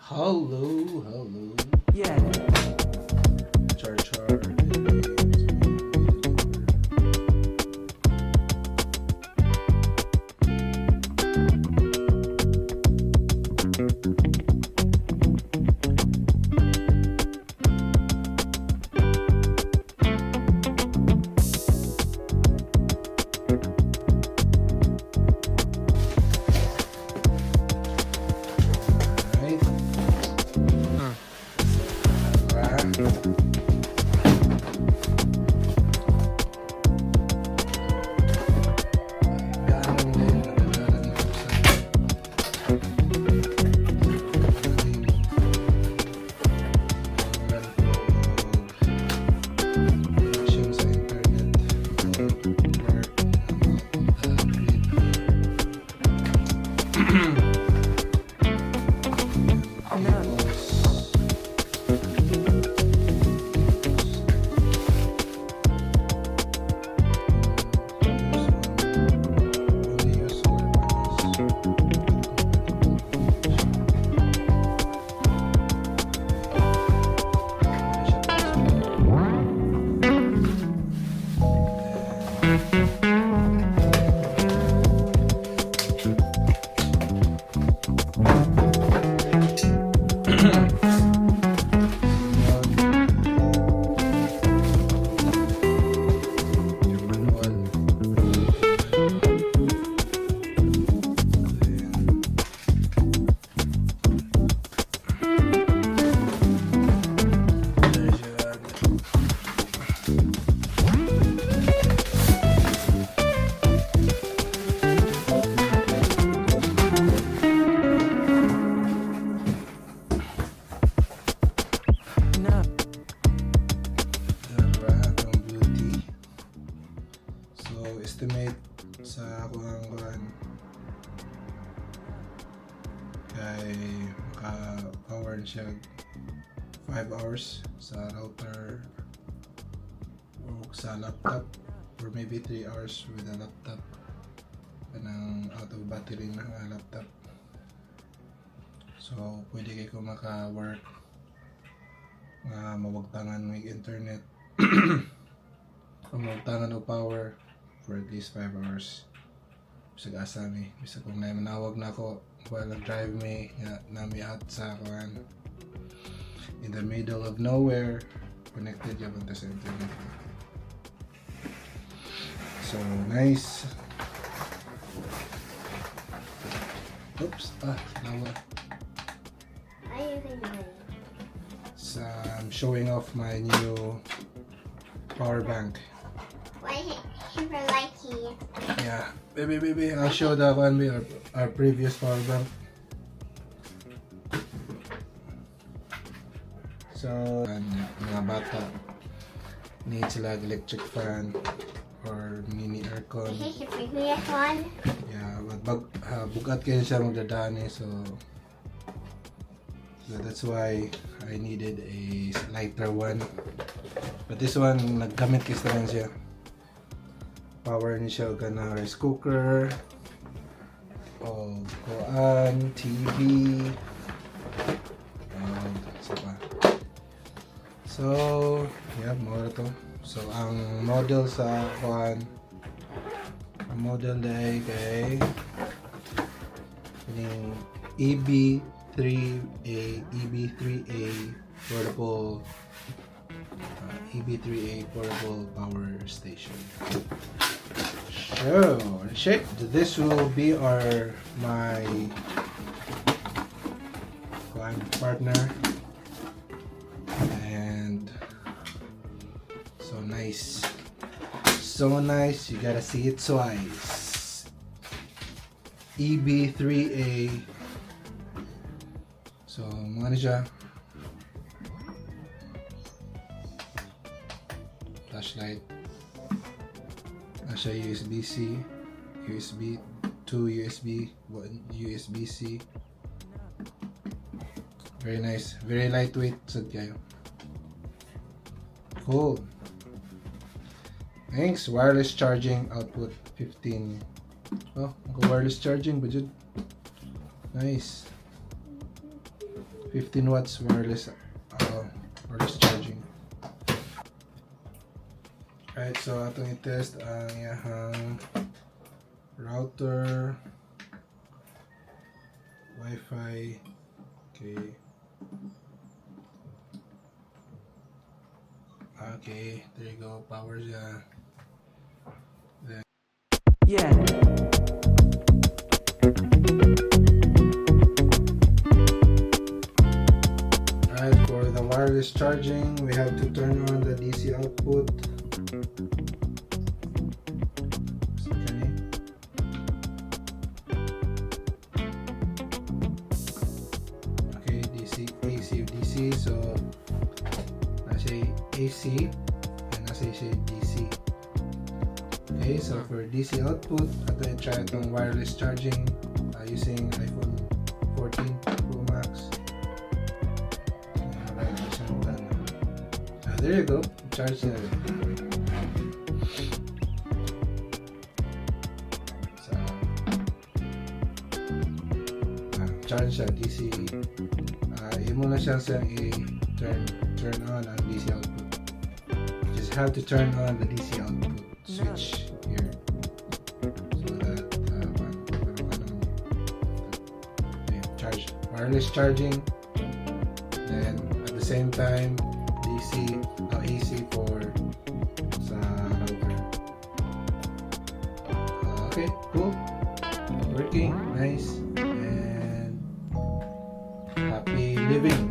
Hello. Yeah. Char. Estimate sa kuhan kay maka-power siya 5 hours sa router o sa laptop, or maybe 3 hours with a laptop kanang out of battery na laptop. So pwede kayo maka-work mawagtangan ng internet mawagtangan o power for at least 5 hours. Bisag asa mi, bisag kung manawag na ako while nag-drive me nami out sa kuan in the middle of nowhere, connected yung punta sa internet. So nice. Oops, nawa. So I'm showing off my new power bank. Super lucky. Yeah, baby, I'll show that one with our previous power bank. So, mga bata need sila electric fan or mini aircon. This is the previous one. Yeah, bugat kayo siya magdadaan so that's why I needed a lighter one. But this one, naggamit kasi lang siya. Power niya siya kana rice cooker o kuan, TV isa pa. So yeah, more to. So ang model sa kuan, ang model dai kay yung EB3A portable EB3A portable power station. So, this will be my partner, and so nice, you gotta see it twice. EB3A. So mga siya, flashlight. Nasa USB-C, USB 2 USB, 1 USB-C. Very nice, very lightweight. Sad kayo. Cool. Thanks. Wireless charging output 15. Oh, wireless charging budget. Nice. 15 watts wireless charging. Alright, so atong i-test ang iyahang router, Wi-Fi. Okay. Okay, there you go. Power siya. Then, Yeah. alright, for the wireless charging, we have to turn on the DC output. Okay, DC, AC, so nasa AC and nasa DC. Okay, so for DC output, ato i-try itong wireless charging using iPhone 14 Pro Max. There you go, charge na rin. So, charge siya, DC. Imo na siya i-turn on ang DC output. Just have to turn on the DC output switch here. So that, charge, wireless charging. Then, at the same time, DC, AC for sa router. Okay, cool. Working, nice, and happy living.